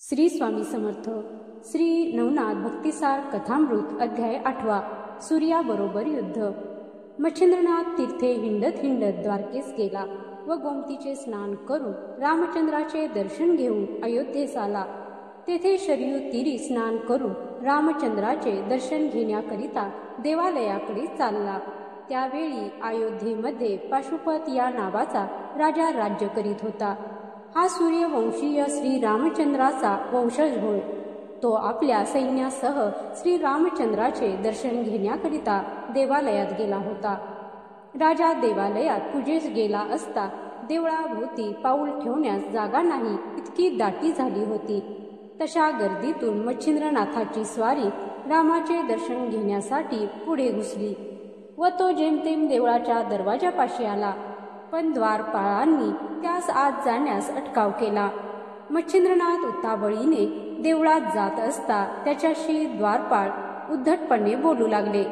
श्री स्वामी समर्थ. श्री नवनाथ भक्तिसार कथामृत अध्याय 8. सूर्याबरोबर युद्ध. मच्छिंद्रनाथ तीर्थे हिंडत हिंडत द्वारकेस गेला व गोमतीचे स्नान करून रामचंद्राचे दर्शन घेऊन अयोध्येस आला. तेथे शरयू तीरी स्नान करून रामचंद्राचे दर्शन घेण्याकरिता देवालयाकडे चालला. त्यावेळी अयोध्येमध्ये पाशुपत या नावाचा राजा राज्य करीत होता. हा सूर्यवंशीय श्री रामचंद्राचा वंशज होय. तो आपल्या सैन्यासह श्री रामचंद्राचे दर्शन घेण्याकरिता देवालयात गेला होता. राजा देवालयात पूजेस गेला असता देवळाभोवती पाऊल ठेवण्यास जागा नाही इतकी दाटी झाली होती. तशा गर्दीतून मच्छिंद्रनाथाची स्वारी रामाचे दर्शन घेण्यासाठी पुढे घुसली व तो जेमतेम देवळाच्या दरवाजापाशी आला. पण द्वारपाळांनी त्यास आत जाण्यास अटकाव केला. मच्छिंद्रनाथ उतावळीने देवळात जात असता त्याच्याशी द्वारपाळ उद्धटपणे बोलू लागले.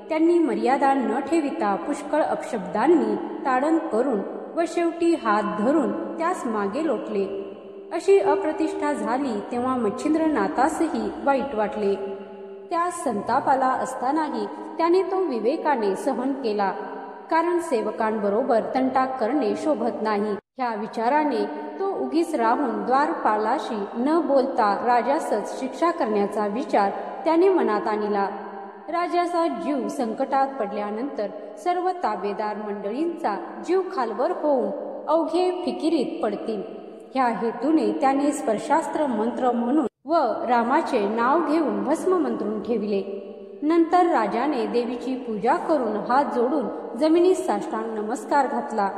त्यांनी मर्यादा न ठेविता पुष्कळ अपशब्दांनी ताडण करून व शेवटी हात धरून त्यास मागे लोटले. अशी अप्रतिष्ठा झाली तेव्हा मच्छिंद्रनाथासही वाईट वाटले. त्यास संताप आला असतानाही त्याने तो विवेकाने सहन केला, कारण सेवकांबरोबर तंटा करणे शोभत नाही. ह्या विचाराने तो उगीच राहून द्वारपालाशी न बोलता राजासच शिक्षा करण्याचा विचार त्याने मनात आणला. राजाचा जीव संकटात पडल्यानंतर सर्व ताबेदार मंडळींचा जीव खालवर होऊन अवघे फिकिरीत पडतील ह्या हेतूने त्याने स्पर्शास्त्र मंत्र म्हणून व रामाचे नाव घेऊन भस्म मंत्रून ठेविले. नंतर राजाने देवीची पूजा करून हात जोडून जमिनीस साष्टांग नमस्कार घातला.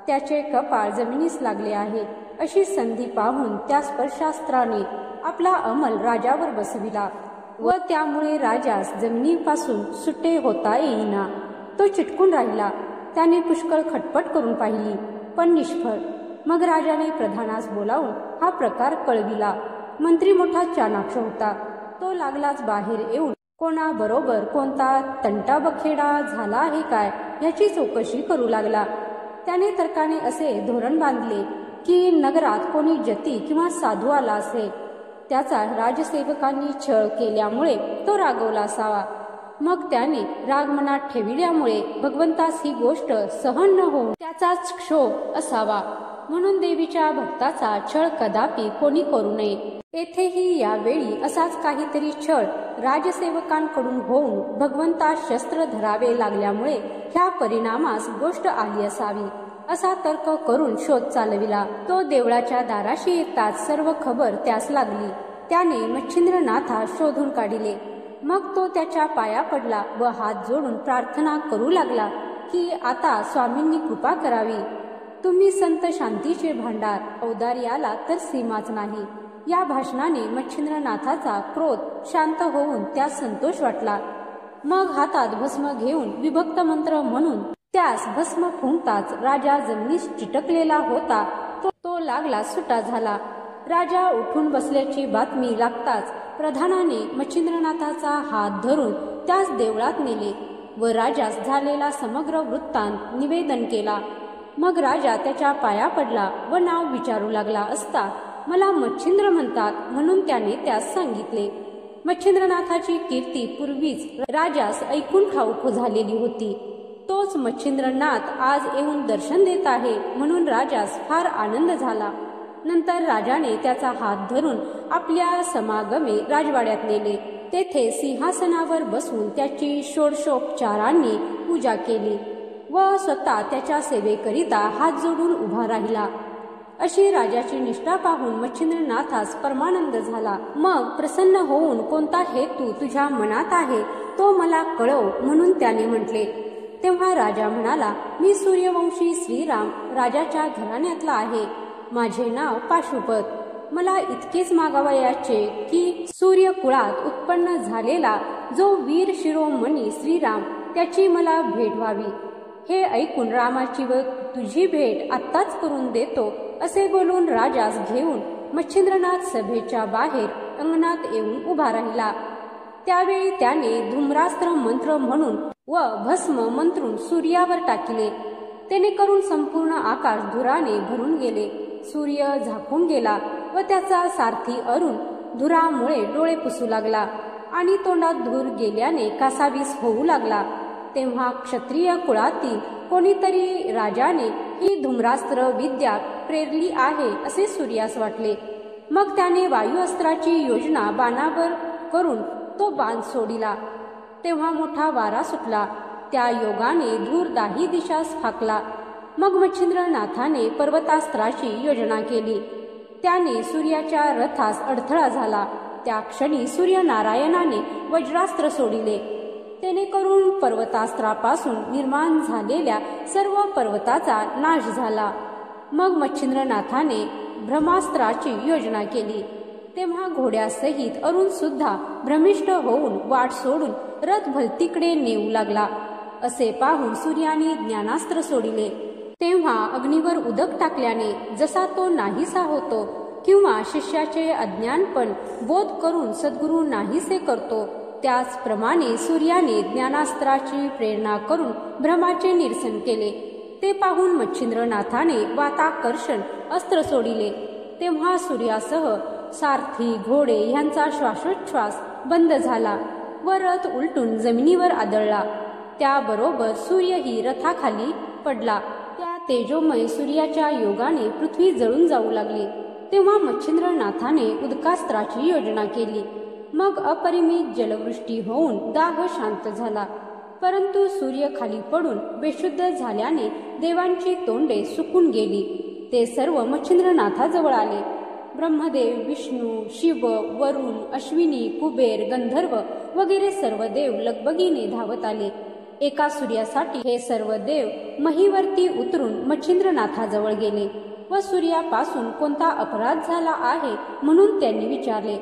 त्याचे कपाळ जमिनीस लागले आहे अशी संधी पाहून त्या स्पर्शास्त्राने आपला अंमल राजावर बसविला व त्यामुळे राजास जमिनीपासून सुटे होता येईना. तो चिटकून राहिला. त्याने पुष्कळ खटपट करून पाहिली पण निष्फळ. मग राजाने प्रधानास बोलावून हा प्रकार कळविला. मंत्री मोठा चाणाक्ष होता. तो लागलाच बाहेर येऊन कोणाबरोबर कोणता तंटाबखेडा झाला आहे काय याची चौकशी करू लागला. त्याने तर्काने असे धोरण बांधले की नगरात कोणी जती किंवा साधू आला असेल. त्याचा राजसेवकांनी छळ केल्यामुळे तो रागवला असावा. मग त्याने राग मनात ठेविल्यामुळे भगवंतास ही गोष्ट सहन न होऊन त्याचाच क्षोभ असावा. म्हणून देवीच्या भक्ताचा छळ कदापि कोणी करू नये. येथेही यावेळी असाच काहीतरी छळ राजसेवकांकडून होऊन भगवंतास शस्त्र धरावे लागल्यामुळे ह्या परिणामास गोष्ट आली असावी असा तर्क करून शोध चालविला. तो देवळाच्या दाराशी येताच सर्व खबर त्यास लागली. त्याने मच्छिंद्रनाथास शोधून काढिले. मग तो त्याच्या पाया पडला व हात जोडून प्रार्थना करू लागला की आता स्वामींनी कृपा करावी. तुम्ही संत शांतीचे भांडार, औदार्याला तर सीमाच नाही. या भाषणाने मच्छिंद्रनाथाचा क्रोध शांत होऊन त्यास संतोष वाटला. मग हातात भस्म घेऊन विभक्त मंत्र म्हणून त्यास भस्म फुंकताच राजा जमिनीस चिटकलेला होता तो लागला सुटा झाला. राजा उठून बसल्याची बातमी लागताच प्रधानाने मच्छिंद्रनाथाचा हात धरून त्यास देवळात नेले व राजास झालेला समग्र वृत्तांत निवेदन केला. मग राजा त्याच्या पाया पडला व नाव विचारू लागला असता मला मच्छिंद्र म्हणतात म्हणून त्याने त्यास सांगितले. मच्छिंद्रनाथाची कीर्ती पूर्वीच राजास ऐकून ठाऊक झालेली होती. तोच मच्छिंद्रनाथ आज येऊन दर्शन देत आहे म्हणून राजास फार आनंद झाला. नंतर राजाने त्याचा हात धरून आपल्या समागमे राजवाड्यात नेले. तेथे सिंहासनावर बसवून त्याची षोडशोपचारांनी पूजा केली व स्वतः त्याच्या सेवेकरिता हात जोडून उभा राहिला. अशी राजाची निष्ठा पाहून मच्छिंद्रनाथास परमानंद झाला. मग प्रसन्न होऊन कोणता हेतू तुझ्या मनात आहे तो मला कळव म्हणून त्याने म्हटले. तेव्हा राजा म्हणाला, मी सूर्यवंशी श्रीराम राजाच्या घराण्यातला आहे. माझे नाव पाशुपत. मला इतकेच मागावयाचे की सूर्यकुळात उत्पन्न झालेला जो वीर शिरोमणी श्रीराम त्याची मला भेट व्हावी. हे ऐकून रामाची व तुझी भेट आत्ताच करून देतो असे बोलून राजास घेऊन मच्छिंद्रनाथ सभेच्या बाहेर अंगणात येऊन उभा राहिला. त्यावेळी त्याने धूम्रास्त्र मंत्र म्हणून व भस्म मंत्रून सूर्यावर टाकिले. त्याने करून संपूर्ण आकाश धुराने भरून गेले. सूर्य झाकून गेला व त्याचा सारथी अरुण धुरामुळे डोळे पुसू लागला आणि तोंडात धूर गेल्याने कासावीस होऊ लागला। तेव्हा क्षत्रिय कुळातील कोणीतरी राजाने ही धूम्रास्त्र विद्या प्रेरली आहे असे सूर्यास वाटले। मग त्याने वायू अस्त्राची योजना बाणावर करून तो बाण सोडिला। तेव्हा मोठा वारा सुटला, त्या योगाने धूर दाही दिशास फाकला। मग मच्छिंद्रनाथाने पर्वतास्त्राची योजना केली, त्याने सूर्याच्या रथास अडथळा झाला। त्या क्षणी सूर्यनारायणाने वज्रास्त्र सोडिले, तेने करून पर्वतास्त्रापासून निर्माण झालेल्या सर्व पर्वताचा नाश झाला। मग मच्छिंद्रनाथाने ब्रह्मास्त्राची योजना केली, तेव्हा घोड्यासहित अरुण सुद्धा भ्रमिष्ट होऊन वाट सोडून रथ भलतीकडे नेऊ लागला। असे पाहून सूर्याने ज्ञानास्त्र सोडिले, तेव्हा अग्नीवर उदक टाकल्याने जसा तो नाहीसा होतो किंवा शिष्याचे अज्ञानपण बोध करून सद्गुरू नाहीसे करतो, त्याचप्रमाणे सूर्याने ज्ञानास्त्राची प्रेरणा करून भ्रमाचे निरसन केले। ते पाहून मच्छिंद्रनाथाने वाताकर्षण अस्त्र सोडिले, तेव्हा सूर्यासह सारथी घोडे यांचा श्वासोच्छ्वास बंद झाला व रथ उलटून जमिनीवर आदळला। त्याबरोबर सूर्यही रथाखाली पडला। त्या तेजोमय सूर्याच्या योगाने पृथ्वी जळून जाऊ लागली। तेव्हा मच्छिंद्रनाथाने उदकास्त्राची योजना केली, मग अपरिमित जलवृष्टी होऊन दाह शांत झाला। परंतु सूर्य खाली पडून बेशुद्ध झाल्याने देवांची तोंडे सुकून गेली। ते सर्व मच्छिंद्रनाथाजवळ आले। ब्रह्मदेव, विष्णू, शिव, वरुण, अश्विनी, कुबेर, गंधर्व वगैरे सर्व देव लगबगीने धावत आले। एका सूर्यासाठी हे सर्व देव महीवरती उतरून मच्छिंद्रनाथाजवळ गेले व सूर्यापासून कोणता अपराध झाला आहे म्हणून त्यांनी विचारले।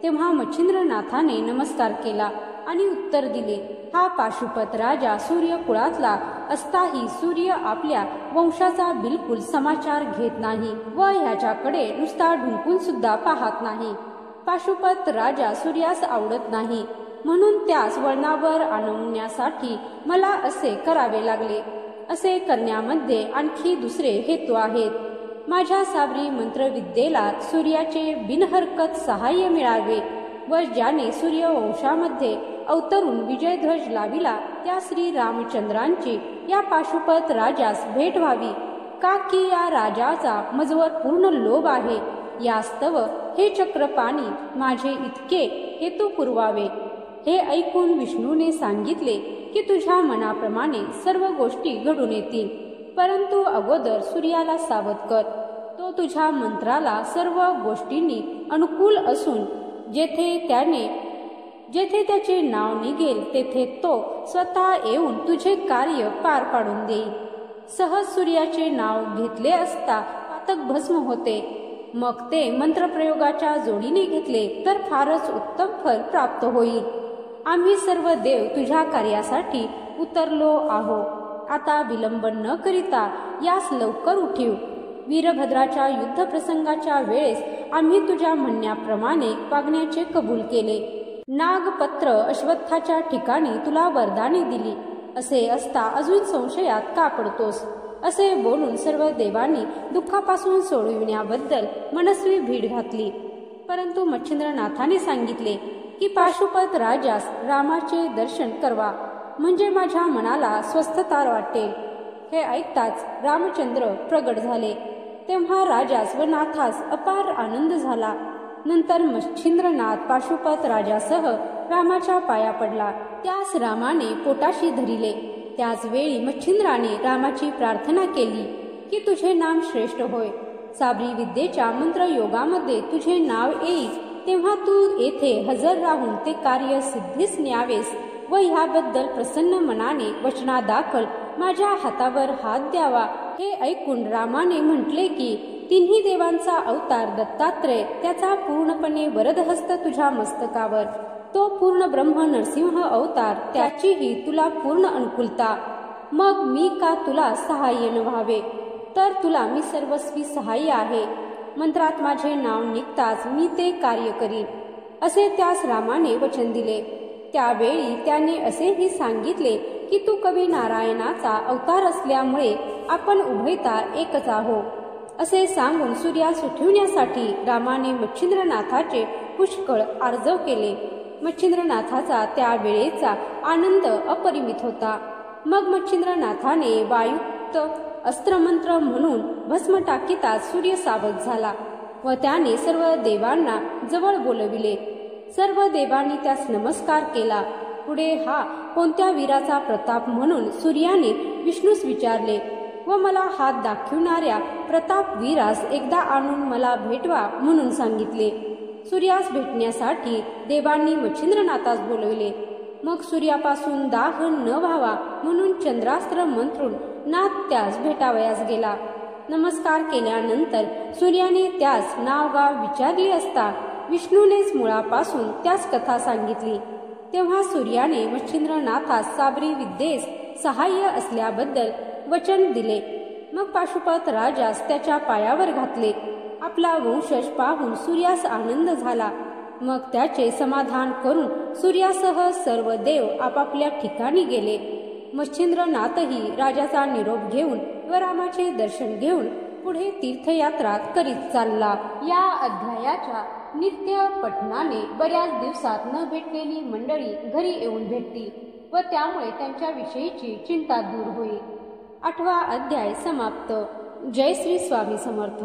तेव्हा मच्छिंद्रनाथाने नमस्कार केला आणि उत्तर दिले, हा पाशुपत राजा सूर्य कुळातला असताही सूर्य आपल्या वंशाचा बिलकुल समाचार घेत नाही व ह्याच्याकडे नुसता ढुंकून सुद्धा पाहत नाही। पाशुपत राजा सूर्यास आवडत नाही, म्हणून त्यास वळणावर आणण्यासाठी मला असे करावे लागले। असे करण्यामध्ये आणखी दुसरे हेतू आहेत। माझ्या साबरी मंत्रविद्येला सूर्याचे बिनहरकत सहाय्य मिळावे व ज्याने सूर्यवंशामध्ये अवतरून विजयध्वज लाविला त्या श्री रामचंद्रांची या पाशुपत राजास भेट व्हावी, का की या राजाचा मजवर पूर्ण लोभ आहे। यास्तव हे चक्रपाणी माझे इतके हेतू पुरवावे। हे ऐकून विष्णूने सांगितले की तुझ्या मनाप्रमाणे सर्व गोष्टी घडून येतील, परंतु अगोदर सूर्याला सावध कर। तो तुझ्या मंत्राला सर्व गोष्टींनी अनुकूल असून जेथे त्याचे नाव निघेल तेथे तो स्वतः येऊन तुझे कार्य पार पाडून देईल। सहज सूर्याचे नाव घेतले असता पातक भस्म होते, मग ते मंत्रप्रयोगाच्या जोडीने घेतले तर फारच उत्तम फल प्राप्त होईल। आम्ही सर्व देव तुझ्या कार्यासाठी उतरलो आहो। आता विलंब न करिता यास लवकर उठीव। वीरभद्राच्या युद्ध प्रसंगाच्या वेळेस आम्ही तुझ्या म्हणण्याप्रमाणे वागण्याचे कबूल केले। नागपत्र अश्वत्थाच्या ठिकाणी तुला वरदाने दिली, असे असता अजून संशयात का पडतोस? असे बोलून सर्व देवांनी दुःखापासून सोडविण्याबद्दल मनस्वी भीड घातली। परंतु मच्छिंद्रनाथाने सांगितले की पाशुपत राजास रामाचे दर्शन करवा, म्हणजे माझ्या मनाला स्वस्थता वाटेल। हे ऐकताच रामचंद्र प्रगट झाले, तेव्हा राजास व नाथास अपार आनंद झाला। नंतर मच्छिंद्रनाथ पाशुपत राजासह रामाच्या पाया पडला, त्यास रामाने पोटाशी धरिले। त्याच वेळी मच्छिंद्राने रामाची प्रार्थना केली की तुझे नाम श्रेष्ठ होय। साबरी विद्येच्या मंत्रयोगामध्ये तुझे नाव येईल, तेव्हा तू येथे हजर राहून ते कार्य सिद्धीस न्यावेस व ह्याबद्दल प्रसन्न मनाने वचनादाखल माझ्या हातावर हात द्यावा। हे ऐकून रामाने म्हटले की तिन्ही देवांचा अवतार दत्तात्रय, त्याचा पूर्णपणे वरदहस्त तुझ्या मस्तकावर, तो पूर्ण ब्रह्म नरसिंह अवतार, त्याचीही तुला पूर्ण अनुकूलता। मग मी का तुला सहाय्य न व्हावे? तर तुला मी सर्वस्वी सहाय्य आहे। मंत्रात माझे नाव निघताच मी ते कार्य करीन, असे त्यास रामाने वचन दिले। त्यावेळी त्याने असेही सांगितले की तू कवी नारायणाचा अवतार असल्यामुळे आपण उभयता एकच आहो। असे सांगून सूर्यास उठविण्यासाठी रामाने मच्छिंद्रनाथाचे पुष्कळ आर्जव केले. मच्छिंद्रनाथाचा त्या वेळेचा आनंद अपरिमित होता. मग मच्छिंद्रनाथाने वायुक्त अस्त्रमंत्र म्हणून भस्म टाकीताच सूर्य सावध झाला व त्याने सर्व देवांना जवळ बोलविले. सर्व देवांनी त्यास नमस्कार केला. पुढे हा कोणत्या वीराचा प्रताप म्हणून सूर्याने विष्णूस विचारले व मला हात दाखविणाऱ्या प्रताप वीरास एकदा आणून मला भेटवा म्हणून सांगितले. सूर्यास भेटण्यासाठी देवांनी मच्छिंद्रनाथास बोलविले. मग सूर्यापासून दाह न व्हावा म्हणून चंद्रास्त्र मंत्रून नाथ त्यास भेटावयास गेला. नमस्कार केल्यानंतर सूर्याने त्यास नावगाव विचारली असता विष्णूनेच मुळापासून त्यास कथा सांगितली. तेव्हा सूर्याने मच्छिंद्रनाथास साबरी विद्येस सहाय्य असल्याबद्दल वचन दिले. मग पाशुपत राजास त्याच्या पायावर घातले. आपला वंशज पाहून सूर्यास आनंद झाला. मग त्याचे समाधान करून सूर्यासह सर्व देव आपापल्या ठिकाणी गेले. मच्छिंद्रनाथही राजाचा निरोप घेऊन व रामाचे दर्शन घेऊन पुढे तीर्थयात्रा करीत चालला. या अध्यायाच्या नित्य पठणाने बऱ्याच दिवसात न भेटलेली मंडळी घरी येऊन भेटतील व त्यामुळे त्यांच्याविषयीची चिंता दूर होईल. 8वा अध्याय समाप्त. जय श्री स्वामी समर्थ.